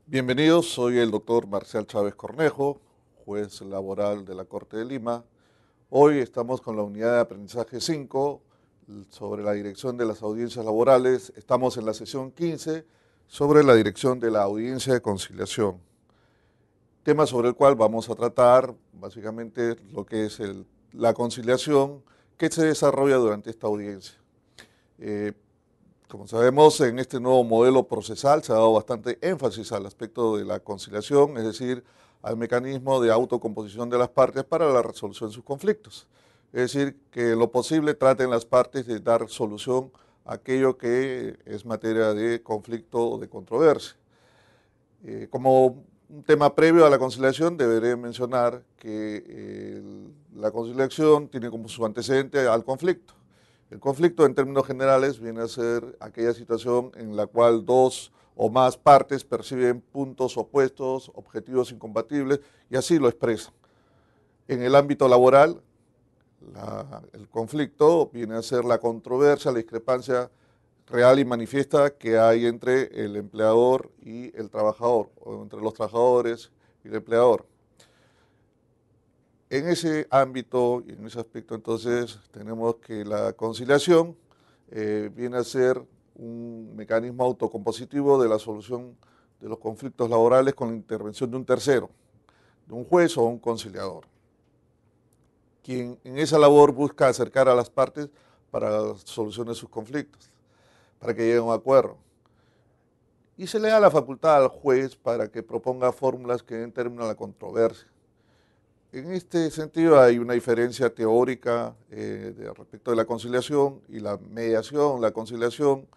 Bienvenidos, soy el doctor Marcial Chávez Cornejo, juez laboral de la Corte de Lima. Hoy estamos con la unidad de aprendizaje 5 sobre la dirección de las audiencias laborales. Estamos en la sesión 15 sobre la dirección de la audiencia de conciliación. Tema sobre el cual vamos a tratar básicamente lo que es la conciliación que se desarrolla durante esta audiencia. Eh, Como sabemos, en este nuevo modelo procesal se ha dado bastante énfasis al aspecto de la conciliación, es decir, al mecanismo de autocomposición de las partes para la resolución de sus conflictos. Es decir, que en lo posible traten las partes de dar solución a aquello que es materia de conflicto o de controversia. Como un tema previo a la conciliación, deberé mencionar que la conciliación tiene como su antecedente al conflicto. El conflicto, en términos generales, viene a ser aquella situación en la cual dos o más partes perciben puntos opuestos, objetivos incompatibles, y así lo expresan. En el ámbito laboral, el conflicto viene a ser la controversia, la discrepancia real y manifiesta que hay entre el empleador y el trabajador, o entre los trabajadores y el empleador. En ese ámbito y en ese aspecto, entonces, tenemos que la conciliación viene a ser un mecanismo autocompositivo de la solución de los conflictos laborales con la intervención de un tercero, de un juez o un conciliador, quien en esa labor busca acercar a las partes para la solución de sus conflictos, para que lleguen a un acuerdo. Y se le da la facultad al juez para que proponga fórmulas que den término a la controversia. En este sentido hay una diferencia teórica respecto de la conciliación y la mediación. La conciliación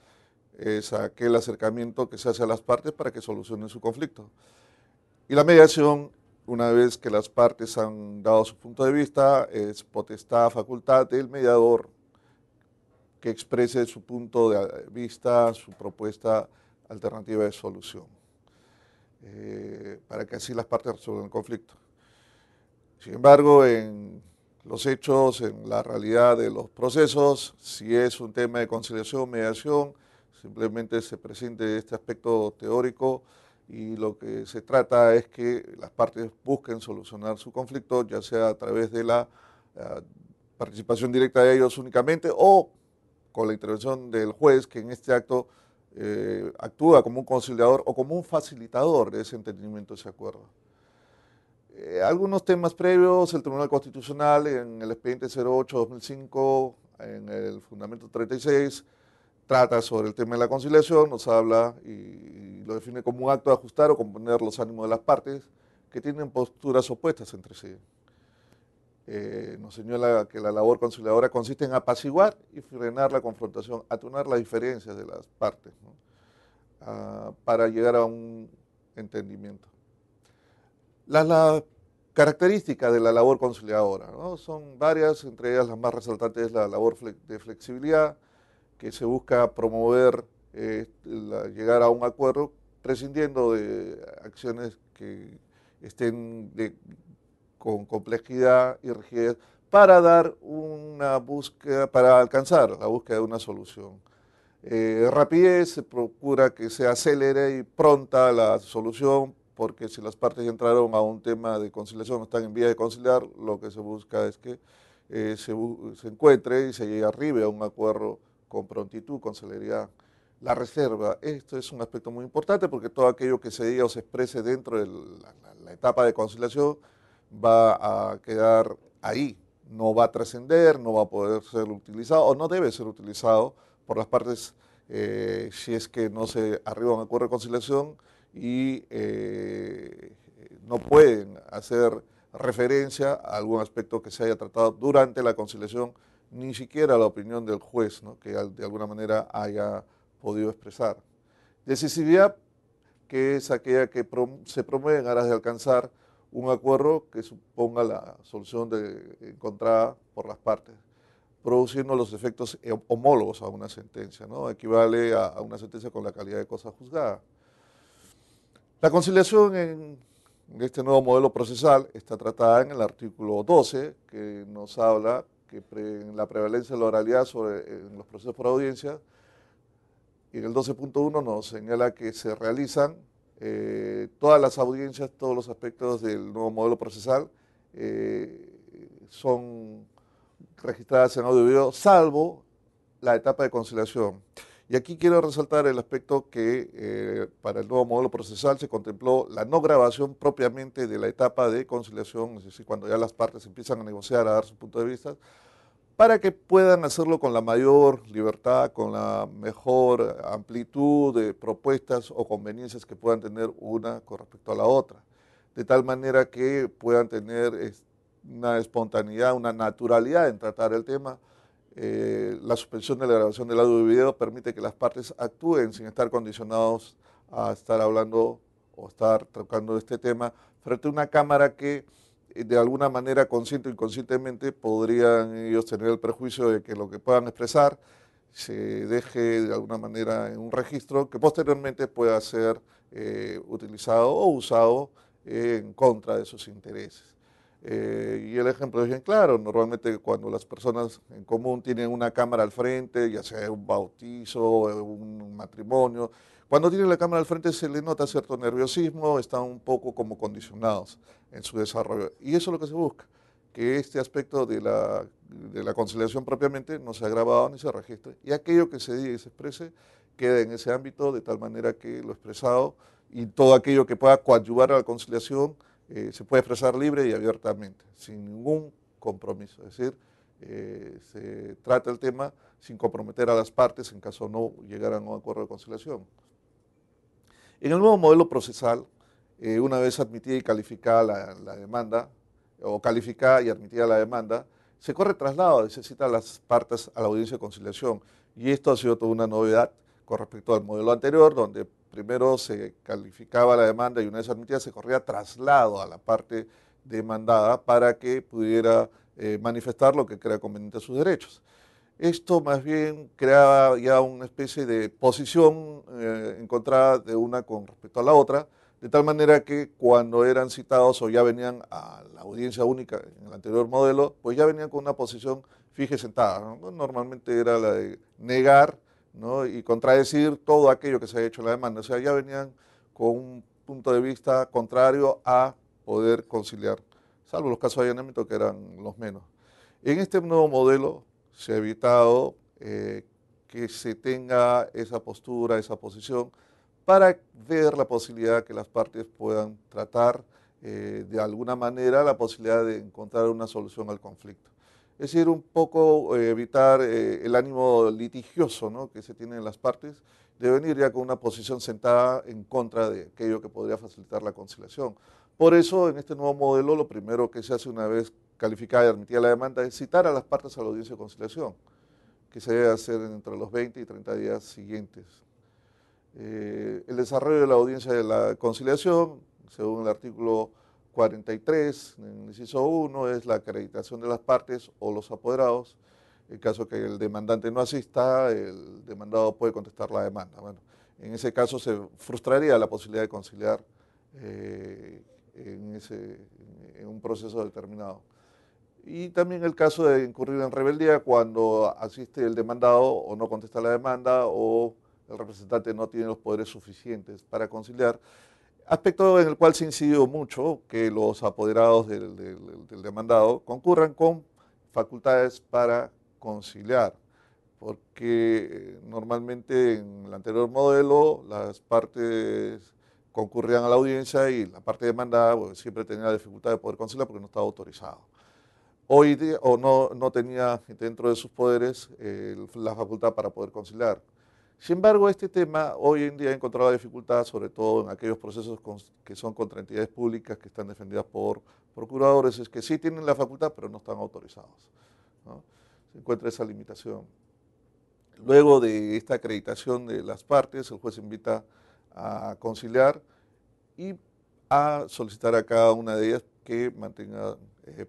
es aquel acercamiento que se hace a las partes para que solucionen su conflicto. Y la mediación, una vez que las partes han dado su punto de vista, es potestad, facultad del mediador que exprese su punto de vista, su propuesta alternativa de solución, para que así las partes resuelvan el conflicto. Sin embargo, en los hechos, en la realidad de los procesos, si es un tema de conciliación, mediación, simplemente se presente este aspecto teórico y lo que se trata es que las partes busquen solucionar su conflicto, ya sea a través de la participación directa de ellos únicamente o con la intervención del juez, que en este acto actúa como un conciliador o como un facilitador de ese entendimiento, de ese acuerdo. Algunos temas previos, el Tribunal Constitucional en el expediente 08-2005, en el fundamento 36, trata sobre el tema de la conciliación, nos habla y lo define como un acto de ajustar o componer los ánimos de las partes que tienen posturas opuestas entre sí. Nos señala que la labor conciliadora consiste en apaciguar y frenar la confrontación, atenuar las diferencias de las partes, ¿no? Para llegar a un entendimiento. Las características de la labor conciliadora, ¿no? Son varias, entre ellas las más resaltantes es la labor de flexibilidad, que se busca promover llegar a un acuerdo prescindiendo de acciones que estén con complejidad y rigidez para dar una búsqueda, para alcanzar la búsqueda de una solución. Rapidez, se procura que sea célere y pronta la solución, porque si las partes entraron a un tema de conciliación, están en vía de conciliar, lo que se busca es que se encuentre y se llegue arriba a un acuerdo con prontitud, con celeridad. La reserva, esto es un aspecto muy importante porque todo aquello que se diga o se exprese dentro de la etapa de conciliación va a quedar ahí, no va a trascender, no va a poder ser utilizado o no debe ser utilizado por las partes si es que no se arriba a un acuerdo de conciliación y no pueden hacer referencia a algún aspecto que se haya tratado durante la conciliación, ni siquiera la opinión del juez, ¿no?, que de alguna manera haya podido expresar. Decisividad, que es aquella que se promueve en aras de alcanzar un acuerdo que suponga la solución encontrada por las partes, produciendo los efectos homólogos a una sentencia, ¿no? Equivale a una sentencia con la calidad de cosa juzgada. La conciliación en este nuevo modelo procesal está tratada en el artículo 12, que nos habla que en la prevalencia de la oralidad en los procesos por audiencia, y en el 12.1 nos señala que se realizan todas las audiencias, todos los aspectos del nuevo modelo procesal son registradas en audio y video, salvo la etapa de conciliación. Y aquí quiero resaltar el aspecto que para el nuevo modelo procesal se contempló la no grabación propiamente de la etapa de conciliación, es decir, cuando ya las partes empiezan a negociar, a dar su punto de vista, para que puedan hacerlo con la mayor libertad, con la mejor amplitud de propuestas o conveniencias que puedan tener una con respecto a la otra, de tal manera que puedan tener una espontaneidad, una naturalidad en tratar el tema. La suspensión de la grabación del audio y video permite que las partes actúen sin estar condicionados a estar hablando o estar tocando este tema frente a una cámara que de alguna manera, consciente o inconscientemente, podrían ellos tener el prejuicio de que lo que puedan expresar se deje de alguna manera en un registro que posteriormente pueda ser utilizado o usado en contra de sus intereses. Y el ejemplo es bien claro, normalmente cuando las personas en común tienen una cámara al frente, ya sea un bautizo, un matrimonio, cuando tienen la cámara al frente se les nota cierto nerviosismo, están un poco como condicionados en su desarrollo. Y eso es lo que se busca, que este aspecto de la conciliación propiamente no sea grabado ni se registre, y aquello que se diga y se exprese quede en ese ámbito de tal manera que lo expresado y todo aquello que pueda coadyuvar a la conciliación se puede expresar libre y abiertamente, sin ningún compromiso. Es decir, se trata el tema sin comprometer a las partes en caso no llegaran a un acuerdo de conciliación. En el nuevo modelo procesal, una vez admitida y calificada la demanda, o calificada y admitida la demanda, se corre traslado y se cita a las partes a la audiencia de conciliación. Y esto ha sido toda una novedad con respecto al modelo anterior, donde primero se calificaba la demanda y una vez admitida se corría traslado a la parte demandada para que pudiera manifestar lo que crea conveniente a sus derechos. Esto más bien creaba ya una especie de posición encontrada de una con respecto a la otra, de tal manera que cuando eran citados o ya venían a la audiencia única en el anterior modelo, pues ya venían con una posición fija y sentada, ¿no? Normalmente era la de negar, ¿no?, y contradecir todo aquello que se ha hecho en la demanda. O sea, ya venían con un punto de vista contrario a poder conciliar, salvo los casos de allanamiento que eran los menos. En este nuevo modelo se ha evitado que se tenga esa postura, esa posición, para ver la posibilidad que las partes puedan tratar de alguna manera la posibilidad de encontrar una solución al conflicto. Es decir, un poco evitar el ánimo litigioso, ¿no?, que se tiene en las partes, de venir ya con una posición sentada en contra de aquello que podría facilitar la conciliación. Por eso, en este nuevo modelo, lo primero que se hace una vez calificada y admitida la demanda es citar a las partes a la audiencia de conciliación, que se debe hacer entre los 20 y 30 días siguientes. El desarrollo de la audiencia de la conciliación, según el artículo 43, en el inciso 1, es la acreditación de las partes o los apoderados. En caso que el demandante no asista, el demandado puede contestar la demanda. Bueno, en ese caso se frustraría la posibilidad de conciliar en un proceso determinado. Y también el caso de incurrir en rebeldía cuando asiste el demandado o no contesta la demanda o el representante no tiene los poderes suficientes para conciliar, aspecto en el cual se incidió mucho que los apoderados del demandado concurran con facultades para conciliar, porque normalmente en el anterior modelo las partes concurrían a la audiencia y la parte demandada pues, siempre tenía la dificultad de poder conciliar porque no estaba autorizado. Hoy día, o no tenía dentro de sus poderes la facultad para poder conciliar. Sin embargo, este tema hoy en día ha encontrado dificultad, sobre todo en aquellos procesos que son contra entidades públicas que están defendidas por procuradores, es que sí tienen la facultad, pero no están autorizados, ¿no? Se encuentra esa limitación. Luego de esta acreditación de las partes, el juez invita a conciliar y a solicitar a cada una de ellas que mantenga,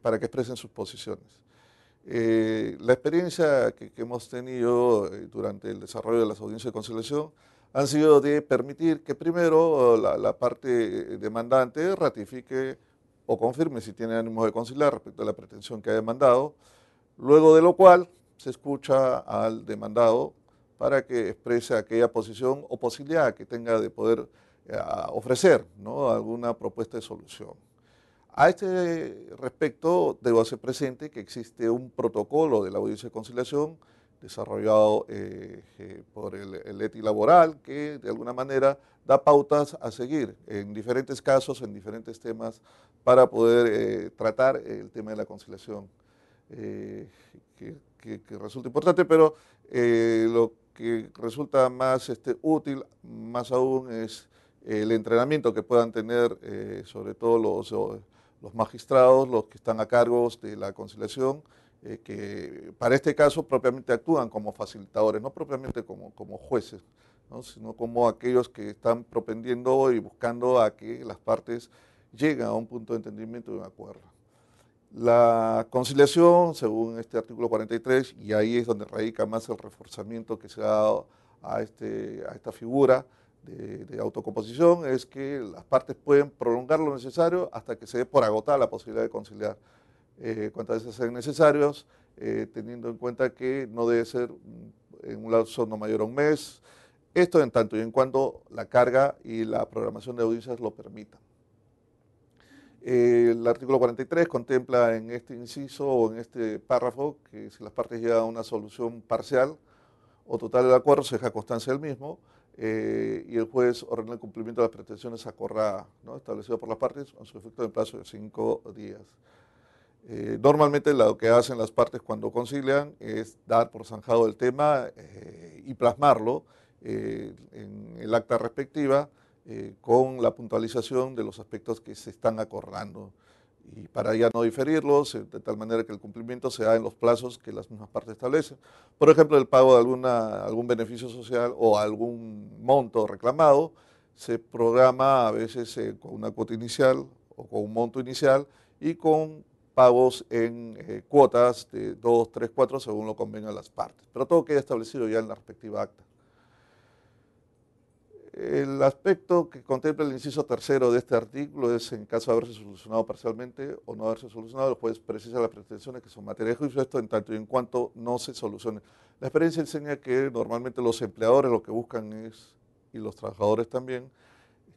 para que expresen sus posiciones. La experiencia que hemos tenido durante el desarrollo de las audiencias de conciliación han sido de permitir que primero la parte demandante ratifique o confirme si tiene ánimo de conciliar respecto a la pretensión que ha demandado, luego de lo cual se escucha al demandado para que exprese aquella posición o posibilidad que tenga de poder ofrecer, ¿no?, alguna propuesta de solución. A este respecto, debo hacer presente que existe un protocolo de la audiencia de conciliación desarrollado por el ETI laboral, que de alguna manera da pautas a seguir en diferentes casos, en diferentes temas, para poder tratar el tema de la conciliación, que resulta importante, pero lo que resulta más útil, más aún, es el entrenamiento que puedan tener sobre todo los magistrados, los que están a cargo de la conciliación, que para este caso propiamente actúan como facilitadores, no propiamente como jueces, ¿no?, sino como aquellos que están propendiendo y buscando a que las partes lleguen a un punto de entendimiento y un acuerdo. La conciliación, según este artículo 43, y ahí es donde radica más el reforzamiento que se ha dado a esta figura de autocomposición, es que las partes pueden prolongar lo necesario hasta que se dé por agotada la posibilidad de conciliar. Cuantas veces sean necesarios, teniendo en cuenta que no debe ser en un lapso no mayor a un mes, esto en tanto y en cuanto la carga y la programación de audiencias lo permitan. El artículo 43 contempla en este inciso o en este párrafo que si las partes llegan a una solución parcial o total del acuerdo, se deja constancia del mismo y el juez ordena el cumplimiento de las pretensiones acordadas, ¿no?, establecidas por las partes en su efecto en plazo de 5 días. Normalmente lo que hacen las partes cuando concilian es dar por zanjado el tema y plasmarlo en el acta respectiva con la puntualización de los aspectos que se están acordando y para ya no diferirlos, de tal manera que el cumplimiento se da en los plazos que las mismas partes establecen. Por ejemplo, el pago de algún beneficio social o algún monto reclamado se programa a veces con una cuota inicial o con un monto inicial y con pagos en cuotas de 2, 3, 4, según lo convengan las partes, pero todo queda establecido ya en la respectiva acta. El aspecto que contempla el inciso tercero de este artículo es en caso de haberse solucionado parcialmente o no haberse solucionado, el juez precisa las pretensiones que son materia de juicio, esto en tanto y en cuanto no se solucione. La experiencia enseña que normalmente los empleadores lo que buscan es, y los trabajadores también,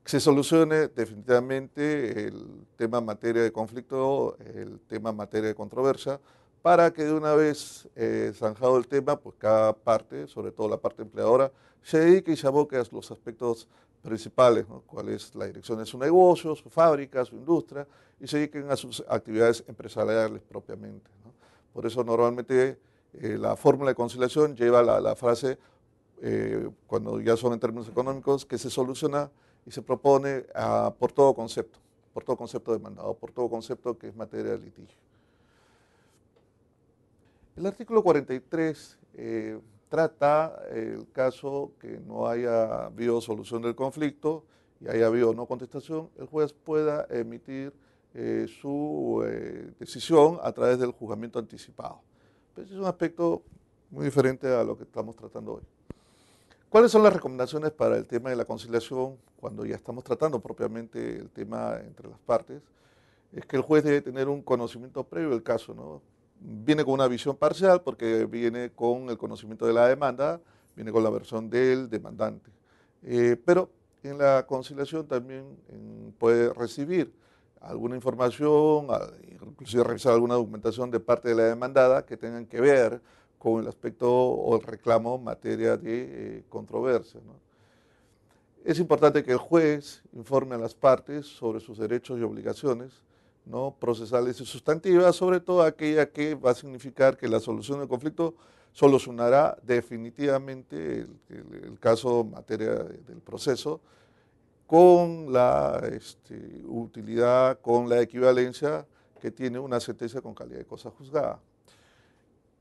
que se solucione definitivamente el tema materia de conflicto, el tema materia de controversia, para que de una vez zanjado el tema, pues cada parte, sobre todo la parte empleadora, se dedique y se aboque a los aspectos principales, ¿no?, cuál es la dirección de su negocio, su fábrica, su industria, y se dediquen a sus actividades empresariales propiamente, ¿no? Por eso normalmente la fórmula de conciliación lleva la frase, cuando ya son en términos económicos, que se soluciona y se propone por todo concepto demandado, por todo concepto que es materia de litigio. El artículo 43 trata el caso que no haya habido solución del conflicto y haya habido no contestación, el juez pueda emitir su decisión a través del juzgamiento anticipado. Pero ese es un aspecto muy diferente a lo que estamos tratando hoy. ¿Cuáles son las recomendaciones para el tema de la conciliación cuando ya estamos tratando propiamente el tema entre las partes? Es que el juez debe tener un conocimiento previo del caso, ¿no? Viene con una visión parcial porque viene con el conocimiento de la demanda, viene con la versión del demandante. Pero en la conciliación también puede recibir alguna información, inclusive revisar alguna documentación de parte de la demandada que tengan que ver con el aspecto o el reclamo en materia de controversia, ¿no? Es importante que el juez informe a las partes sobre sus derechos y obligaciones, ¿no?, procesales y sustantivas, sobre todo aquella que va a significar que la solución del conflicto solucionará definitivamente el caso en materia del proceso, con la utilidad, con la equivalencia que tiene una sentencia con calidad de cosa juzgada.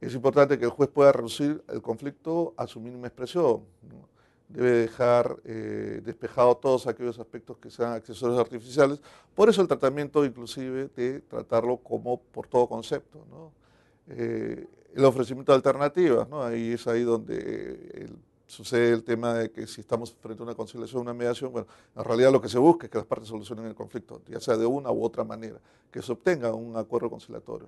Es importante que el juez pueda reducir el conflicto a su mínima expresión, ¿no? Debe dejar despejado todos aquellos aspectos que sean accesorios artificiales. Por eso el tratamiento inclusive de tratarlo como por todo concepto, ¿no? El ofrecimiento de alternativas, ¿no? Ahí es ahí donde sucede el tema de que si estamos frente a una conciliación, una mediación, bueno, en realidad lo que se busca es que las partes solucionen el conflicto, ya sea de una u otra manera, que se obtenga un acuerdo conciliatorio.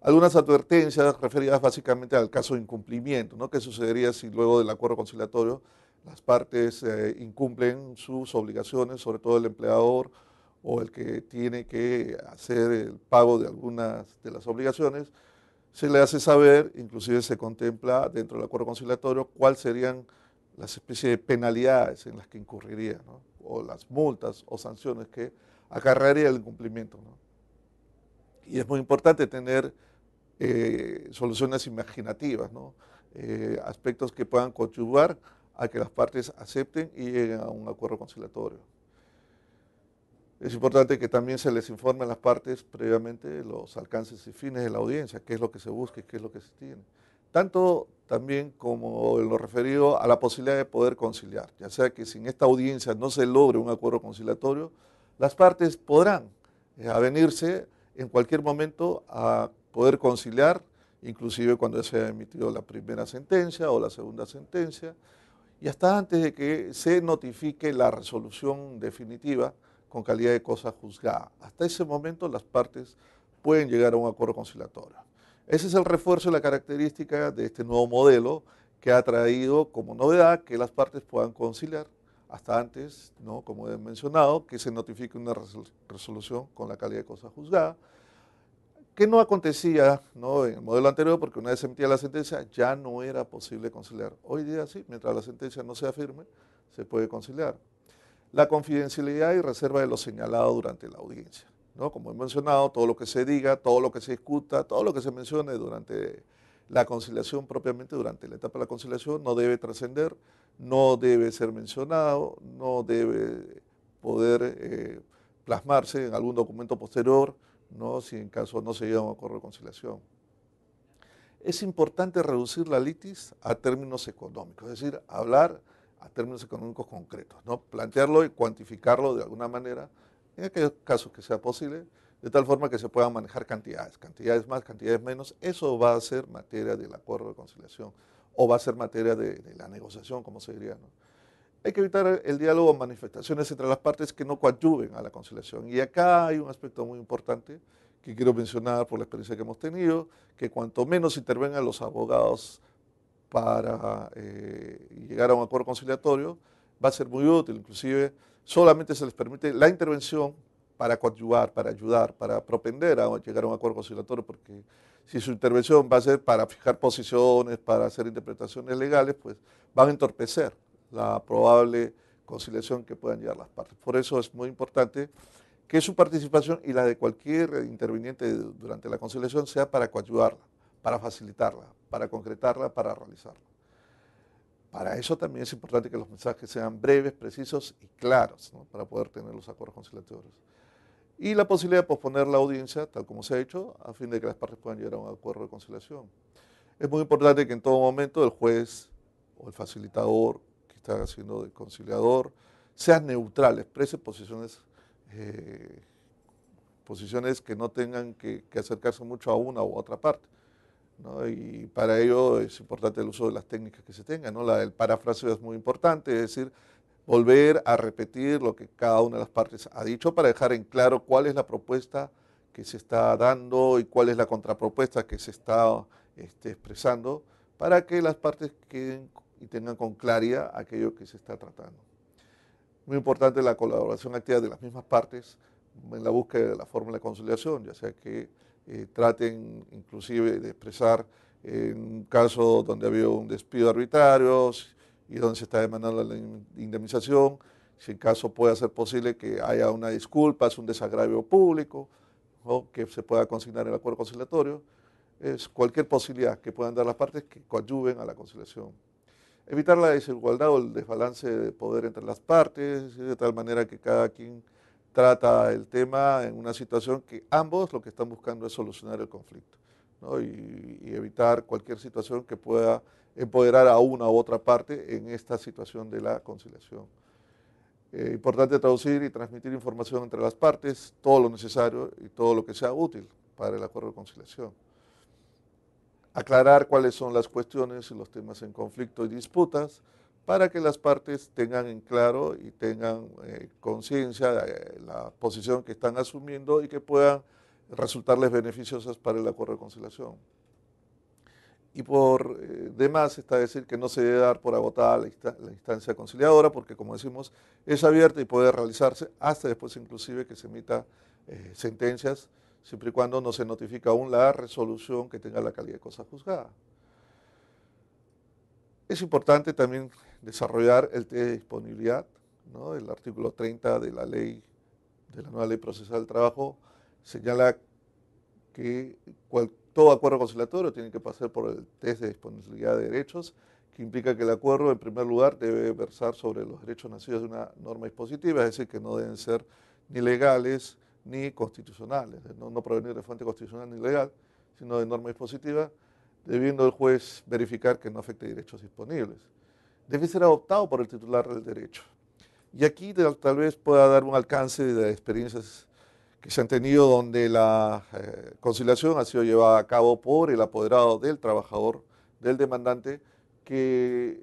Algunas advertencias referidas básicamente al caso de incumplimiento, ¿no? ¿Qué sucedería si luego del acuerdo conciliatorio las partes incumplen sus obligaciones, sobre todo el empleador o el que tiene que hacer el pago de algunas de las obligaciones, se le hace saber, inclusive se contempla dentro del acuerdo conciliatorio, cuáles serían las especies de penalidades en las que incurriría, ¿no? O las multas o sanciones que acarrearía el incumplimiento, ¿no? Y es muy importante tener soluciones imaginativas, ¿no? Aspectos que puedan coadyuvar a que las partes acepten y lleguen a un acuerdo conciliatorio. Es importante que también se les informe a las partes previamente los alcances y fines de la audiencia, qué es lo que se busca y qué es lo que se tiene. Tanto también como en lo referido a la posibilidad de poder conciliar, ya sea que si en esta audiencia no se logre un acuerdo conciliatorio, las partes podrán avenirse en cualquier momento a poder conciliar, inclusive cuando se haya emitido la primera sentencia o la segunda sentencia, y hasta antes de que se notifique la resolución definitiva con calidad de cosa juzgada. Hasta ese momento las partes pueden llegar a un acuerdo conciliatorio. Ese es el refuerzo y la característica de este nuevo modelo que ha traído como novedad que las partes puedan conciliar hasta antes, ¿no? Como he mencionado, que se notifique una resolución con la calidad de cosa juzgada, que no acontecía, ¿no? En el modelo anterior, porque una vez se emitía la sentencia ya no era posible conciliar. Hoy día sí, mientras la sentencia no sea firme, se puede conciliar. La confidencialidad y reserva de lo señalado durante la audiencia, ¿no? Como he mencionado, todo lo que se diga, todo lo que se discuta, todo lo que se mencione durante la conciliación, propiamente durante la etapa de la conciliación, no debe trascender, no debe ser mencionado, no debe poder plasmarse en algún documento posterior, ¿no? Si en caso no se llega a un acuerdo de conciliación. Es importante reducir la litis a términos económicos, es decir, hablar a términos económicos concretos, ¿no? Plantearlo y cuantificarlo de alguna manera, en aquellos casos que sea posible, de tal forma que se puedan manejar cantidades, cantidades más, cantidades menos. Eso va a ser materia del acuerdo de conciliación o va a ser materia de la negociación, como se diría, ¿no? Hay que evitar el diálogo o manifestaciones entre las partes que no coadyuven a la conciliación. Y acá hay un aspecto muy importante que quiero mencionar por la experiencia que hemos tenido, que cuanto menos intervengan los abogados para llegar a un acuerdo conciliatorio, va a ser muy útil. Inclusive, solamente se les permite la intervención para coadyuvar, para ayudar, para propender a llegar a un acuerdo conciliatorio, porque si su intervención va a ser para fijar posiciones, para hacer interpretaciones legales, pues van a entorpecer la probable conciliación que puedan llegar las partes. Por eso es muy importante que su participación y la de cualquier interviniente durante la conciliación sea para coadyuvarla, para facilitarla, para concretarla, para realizarla. Para eso también es importante que los mensajes sean breves, precisos y claros, ¿no? Para poder tener los acuerdos conciliatorios. Y la posibilidad de posponer la audiencia, tal como se ha hecho, a fin de que las partes puedan llegar a un acuerdo de conciliación. Es muy importante que en todo momento el juez o el facilitador que está haciendo de conciliador sea neutral, exprese posiciones que no tengan que acercarse mucho a una u otra parte, ¿no? Y para ello es importante el uso de las técnicas que se tengan, ¿no? El parafraseo es muy importante, es decir, volver a repetir lo que cada una de las partes ha dicho para dejar en claro cuál es la propuesta que se está dando y cuál es la contrapropuesta que se está expresando, para que las partes queden y tengan con claridad aquello que se está tratando. Muy importante la colaboración activa de las mismas partes en la búsqueda de la fórmula de conciliación, ya sea que traten inclusive de expresar en un caso donde ha habido un despido arbitrario y donde se está demandando la indemnización, si en caso puede ser posible que haya una disculpa, es un desagravio público, o que se pueda consignar el acuerdo conciliatorio, es cualquier posibilidad que puedan dar las partes que coadyuven a la conciliación. Evitar la desigualdad o el desbalance de poder entre las partes, de tal manera que cada quien trata el tema en una situación que ambos lo que están buscando es solucionar el conflicto, ¿no? Y evitar cualquier situación que pueda empoderar a una u otra parte en esta situación de la conciliación. Importante traducir y transmitir información entre las partes, todo lo necesario y todo lo que sea útil para el acuerdo de conciliación. Aclarar cuáles son las cuestiones y los temas en conflicto y disputas para que las partes tengan en claro y tengan conciencia de la posición que están asumiendo y que puedan resultarles beneficiosas para el acuerdo de conciliación. Y por demás está decir que no se debe dar por agotada la instancia conciliadora, porque como decimos, es abierta y puede realizarse hasta después inclusive que se emita sentencias, siempre y cuando no se notifica aún la resolución que tenga la calidad de cosa juzgada. Es importante también desarrollar el test de disponibilidad, ¿no? El artículo 30 de la ley, de la nueva ley procesal del trabajo, señala que todo acuerdo conciliatorio tiene que pasar por el test de disponibilidad de derechos, que implica que el acuerdo, en primer lugar, debe versar sobre los derechos nacidos de una norma dispositiva, es decir, que no deben ser ni legales ni constitucionales, no provenir de fuente constitucional ni legal, sino de norma dispositiva, debiendo el juez verificar que no afecte derechos disponibles. Debe ser adoptado por el titular del derecho. Y aquí tal vez pueda dar un alcance de experiencias que se han tenido donde la conciliación ha sido llevada a cabo por el apoderado del trabajador, del demandante, que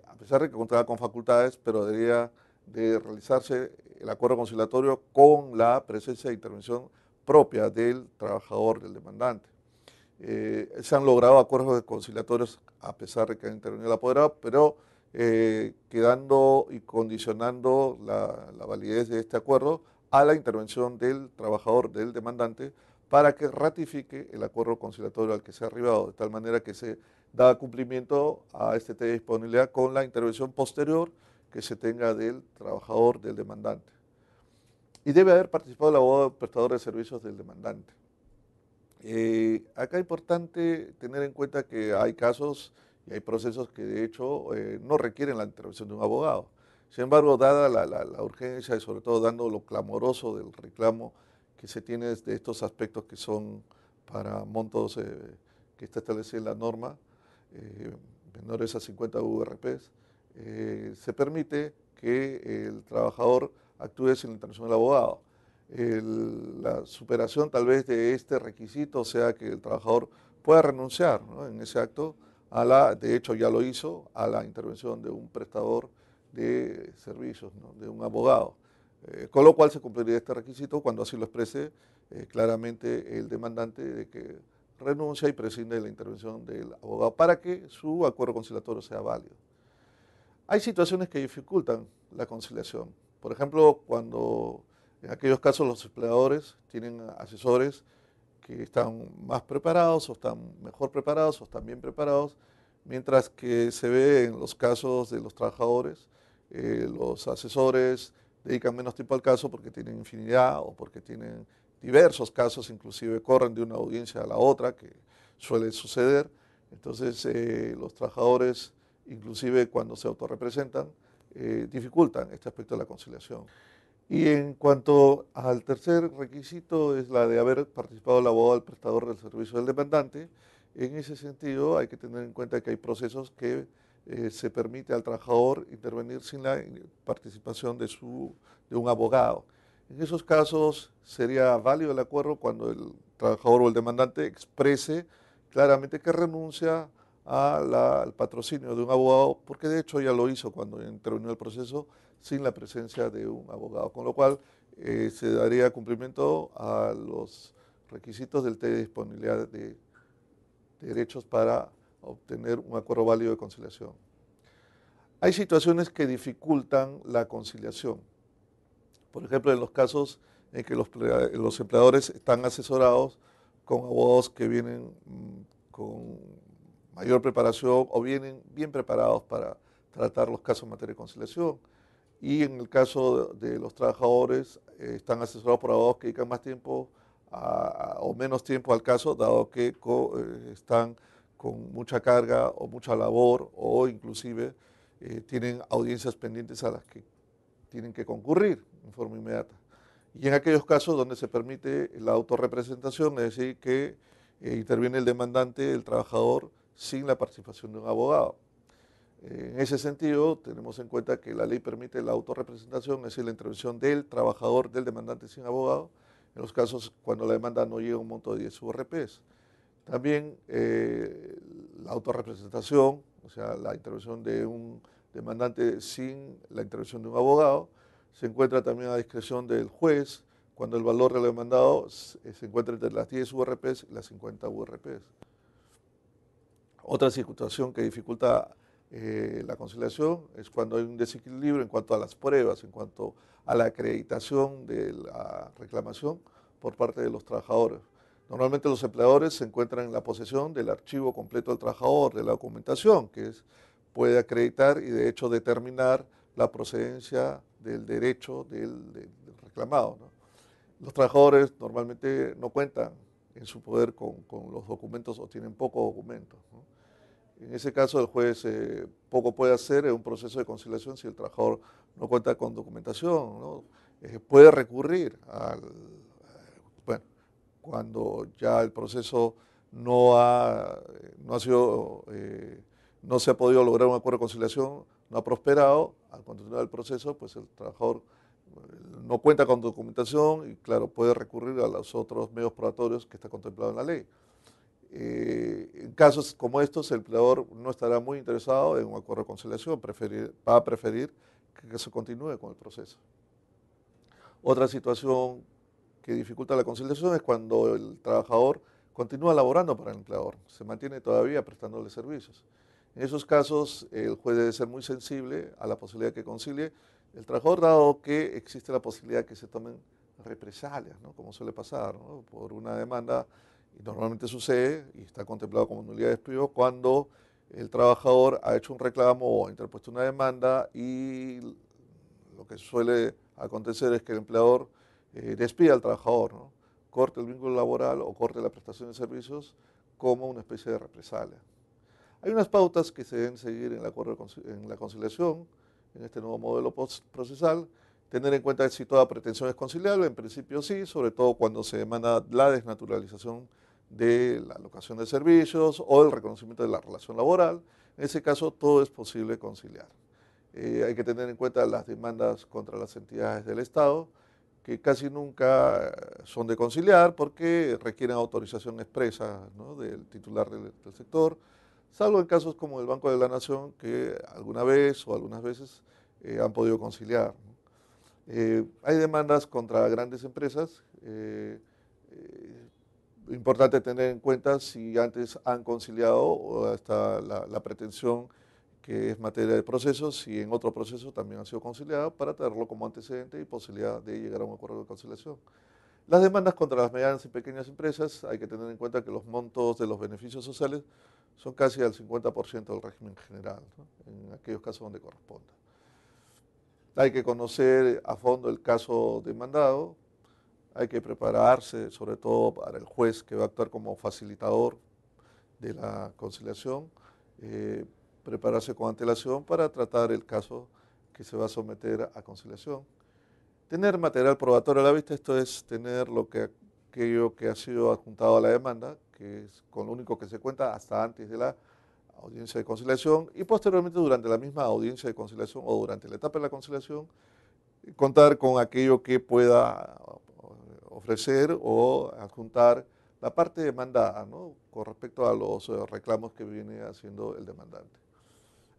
a pesar de que contaba con facultades, pero debería de realizarse el acuerdo conciliatorio con la presencia de intervención propia del trabajador, del demandante. Se han logrado acuerdos conciliatorios a pesar de que ha intervenido el apoderado, pero quedando y condicionando la validez de este acuerdo a la intervención del trabajador, del demandante, para que ratifique el acuerdo conciliatorio al que se ha arribado, de tal manera que se da cumplimiento a este test de disponibilidad con la intervención posterior que se tenga del trabajador, del demandante. Y debe haber participado el abogado prestador de servicios del demandante. Acá es importante tener en cuenta que hay casos y hay procesos que de hecho no requieren la intervención de un abogado. Sin embargo, dada la urgencia y sobre todo dando lo clamoroso del reclamo que se tiene de estos aspectos que son para montos que está establecida en la norma, eh, menores a 50 URPs, se permite que el trabajador actúe sin la intervención del abogado. La superación tal vez de este requisito sea que el trabajador pueda renunciar, ¿no?, en ese acto de hecho ya lo hizo, a la intervención de un prestador de servicios, ¿no?, de un abogado. Con lo cual se cumpliría este requisito cuando así lo exprese claramente el demandante de que renuncia y prescinde de la intervención del abogado para que su acuerdo conciliatorio sea válido. Hay situaciones que dificultan la conciliación. Por ejemplo, cuando en aquellos casos los empleadores tienen asesores que están más preparados o están mejor preparados o están bien preparados, mientras que se ve en los casos de los trabajadores, los asesores dedican menos tiempo al caso porque tienen infinidad o porque tienen diversos casos, inclusive corren de una audiencia a la otra, que suele suceder. Entonces los trabajadores, inclusive cuando se autorrepresentan, dificultan este aspecto de la conciliación. Y en cuanto al tercer requisito, es la de haber participado el abogado del prestador del servicio del demandante. En ese sentido, hay que tener en cuenta que hay procesos que se permite al trabajador intervenir sin la participación de un abogado. En esos casos sería válido el acuerdo cuando el trabajador o el demandante exprese claramente que renuncia al patrocinio de un abogado, porque de hecho ya lo hizo cuando intervino el proceso sin la presencia de un abogado, con lo cual se daría cumplimiento a los requisitos del test de disponibilidad de derechos para obtener un acuerdo válido de conciliación. Hay situaciones que dificultan la conciliación. Por ejemplo, en los casos en que los empleadores están asesorados con abogados que vienen con mayor preparación o vienen bien preparados para tratar los casos en materia de conciliación. Y en el caso de los trabajadores, están asesorados por abogados que dedican más tiempo o menos tiempo al caso, dado que están con mucha carga o mucha labor o inclusive tienen audiencias pendientes a las que tienen que concurrir en forma inmediata. Y en aquellos casos donde se permite la autorrepresentación, es decir, que interviene el demandante, el trabajador, sin la participación de un abogado. En ese sentido, tenemos en cuenta que la ley permite la autorrepresentación, es decir, la intervención del trabajador, del demandante sin abogado, en los casos cuando la demanda no llega a un monto de 10 URPs. También la autorrepresentación, o sea, la intervención de un demandante sin la intervención de un abogado, se encuentra también a discreción del juez cuando el valor del demandado se encuentra entre las 10 URPs y las 50 URPs. Otra situación que dificulta la conciliación es cuando hay un desequilibrio en cuanto a las pruebas, en cuanto a la acreditación de la reclamación por parte de los trabajadores. Normalmente los empleadores se encuentran en la posesión del archivo completo del trabajador, de la documentación, puede acreditar y de hecho determinar la procedencia del derecho del reclamado, ¿no? Los trabajadores normalmente no cuentan en su poder con los documentos o tienen pocos documentos, ¿no? En ese caso, el juez poco puede hacer en un proceso de conciliación si el trabajador no cuenta con documentación, ¿no? Puede recurrir bueno, cuando ya el proceso no ha sido, no se ha podido lograr un acuerdo de conciliación, no ha prosperado, al continuar el proceso, pues el trabajador no cuenta con documentación y, claro, puede recurrir a los otros medios probatorios que está contemplado en la ley. En casos como estos, el empleador no estará muy interesado en un acuerdo de conciliación, va a preferir que se continúe con el proceso. Otra situación que dificulta la conciliación es cuando el trabajador continúa laborando para el empleador, se mantiene todavía prestándole servicios. En esos casos, el juez debe ser muy sensible a la posibilidad de que concilie el trabajador, dado que existe la posibilidad de que se tomen represalias, ¿no? Como suele pasar, ¿no? Por una demanda, y normalmente sucede, y está contemplado como nulidad de despido, cuando el trabajador ha hecho un reclamo o ha interpuesto una demanda y lo que suele acontecer es que el empleador despida al trabajador, ¿no? Corte el vínculo laboral o corte la prestación de servicios como una especie de represalia. Hay unas pautas que se deben seguir en en la conciliación, en este nuevo modelo procesal. Tener en cuenta que si toda pretensión es conciliable, en principio sí, sobre todo cuando se demanda la desnaturalización de la locación de servicios o el reconocimiento de la relación laboral. En ese caso, todo es posible conciliar. Hay que tener en cuenta las demandas contra las entidades del Estado, que casi nunca son de conciliar porque requieren autorización expresa, ¿no?, del titular del sector, salvo en casos como el Banco de la Nación, que alguna vez o algunas veces han podido conciliar, ¿no? Hay demandas contra grandes empresas, importante tener en cuenta si antes han conciliado o hasta la pretensión que es materia de procesos, si en otro proceso también han sido conciliados, para tenerlo como antecedente y posibilidad de llegar a un acuerdo de conciliación. Las demandas contra las medianas y pequeñas empresas, hay que tener en cuenta que los montos de los beneficios sociales son casi al 50% del régimen general, ¿no?, en aquellos casos donde corresponda. Hay que conocer a fondo el caso demandado, hay que prepararse, sobre todo para el juez que va a actuar como facilitador de la conciliación, prepararse con antelación para tratar el caso que se va a someter a conciliación. Tener material probatorio a la vista, esto es tener aquello que ha sido adjuntado a la demanda, que es con lo único que se cuenta hasta antes de la audiencia de conciliación y posteriormente durante la misma audiencia de conciliación o durante la etapa de la conciliación, contar con aquello que pueda ofrecer o adjuntar la parte demandada, ¿no?, con respecto a los reclamos que viene haciendo el demandante.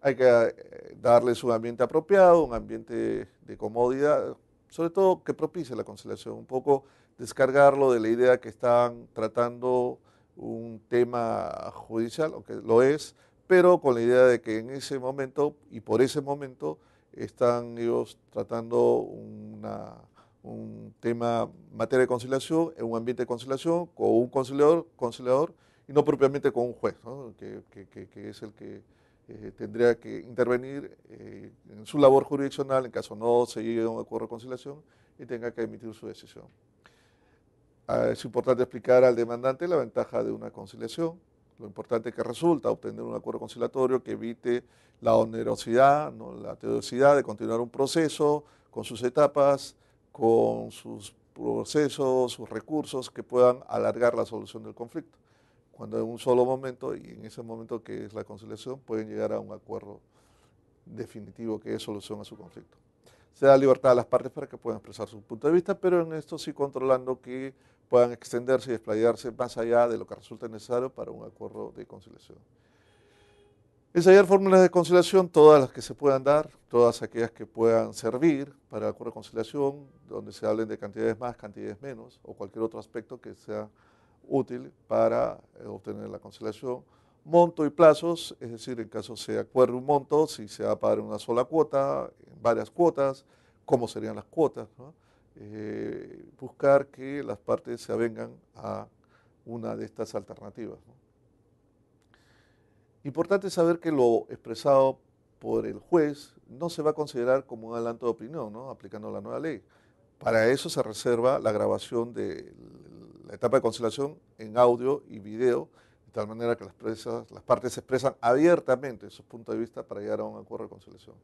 Hay que darles un ambiente apropiado, un ambiente de comodidad, sobre todo que propicie la conciliación, un poco descargarlo de la idea que están tratando un tema judicial, aunque lo es, pero con la idea de que en ese momento y por ese momento están ellos tratando un tema, materia de conciliación, en un ambiente de conciliación, con un conciliador y no propiamente con un juez, ¿no?, que es el que tendría que intervenir en su labor jurisdiccional en caso no se llegue a un acuerdo de conciliación y tenga que emitir su decisión. Es importante explicar al demandante la ventaja de una conciliación, lo importante que resulta obtener un acuerdo conciliatorio que evite la onerosidad, ¿no?, la tediosidad de continuar un proceso con sus etapas, con sus procesos, sus recursos que puedan alargar la solución del conflicto, cuando en un solo momento, y en ese momento que es la conciliación, pueden llegar a un acuerdo definitivo que es solución a su conflicto. Se da libertad a las partes para que puedan expresar su punto de vista, pero en esto sí controlando que puedan extenderse y explayarse más allá de lo que resulte necesario para un acuerdo de conciliación. Ensayar fórmulas de conciliación, todas las que se puedan dar, todas aquellas que puedan servir para el acuerdo de conciliación, donde se hablen de cantidades más, cantidades menos, o cualquier otro aspecto que sea útil para obtener la conciliación. monto y plazos, es decir, en caso se acuerde un monto, si se va a pagar en una sola cuota, en varias cuotas, cómo serían las cuotas, ¿no? Buscar que las partes se avengan a una de estas alternativas, ¿no? Importante saber que lo expresado por el juez no se va a considerar como un adelanto de opinión, ¿no? Aplicando la nueva ley. Para eso se reserva la grabación de la etapa de conciliación en audio y video, de tal manera que las partes se expresan abiertamente sus puntos de vista para llegar a un acuerdo de conciliación.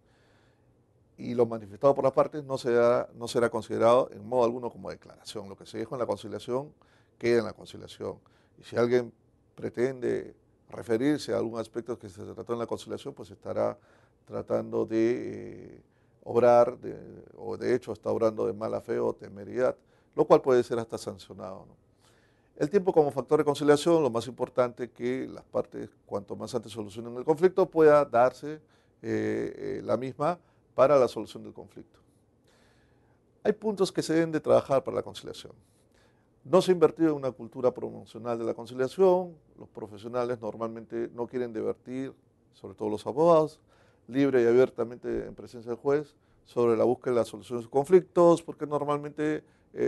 Y lo manifestado por las partes no será considerado en modo alguno como declaración. Lo que se dijo en la conciliación queda en la conciliación. Y si alguien pretende referirse a algún aspecto que se trató en la conciliación, pues estará tratando de obrar, o de hecho está obrando de mala fe o temeridad, lo cual puede ser hasta sancionado, ¿no? El tiempo como factor de conciliación, lo más importante que las partes, cuanto más antes solucionen el conflicto, pueda darse la misma para la solución del conflicto. Hay puntos que se deben de trabajar para la conciliación. No se ha invertido en una cultura promocional de la conciliación, los profesionales normalmente no quieren divertir, sobre todo los abogados, libre y abiertamente en presencia del juez, sobre la búsqueda de la solución de sus conflictos, porque normalmente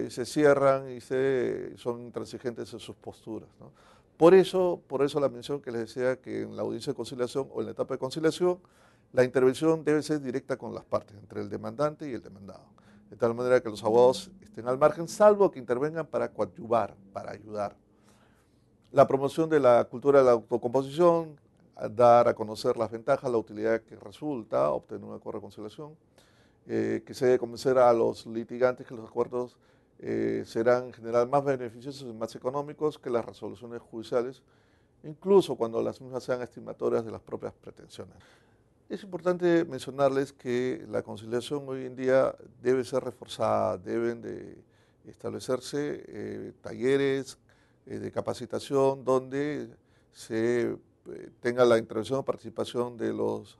se cierran y son intransigentes en sus posturas, ¿no? Por eso la mención que les decía que en la audiencia de conciliación o en la etapa de conciliación, la intervención debe ser directa con las partes, entre el demandante y el demandado, de tal manera que los abogados estén al margen, salvo que intervengan para coadyuvar, para ayudar. La promoción de la cultura de la autocomposición, dar a conocer las ventajas, la utilidad que resulta obtener un acuerdo de conciliación, que se debe convencer a los litigantes que los acuerdos serán en general más beneficiosos y más económicos que las resoluciones judiciales, incluso cuando las mismas sean estimatorias de las propias pretensiones. Es importante mencionarles que la conciliación hoy en día debe ser reforzada, deben de establecerse talleres de capacitación donde se tenga la intervención o participación de los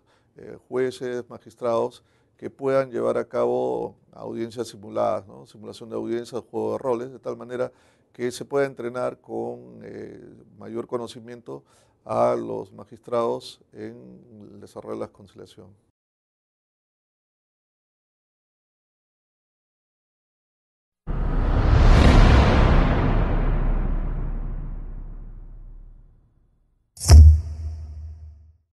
jueces, magistrados, que puedan llevar a cabo audiencias simuladas, ¿no? Simulación de audiencias, juego de roles, de tal manera que se pueda entrenar con mayor conocimiento a los magistrados en el desarrollo de la conciliación.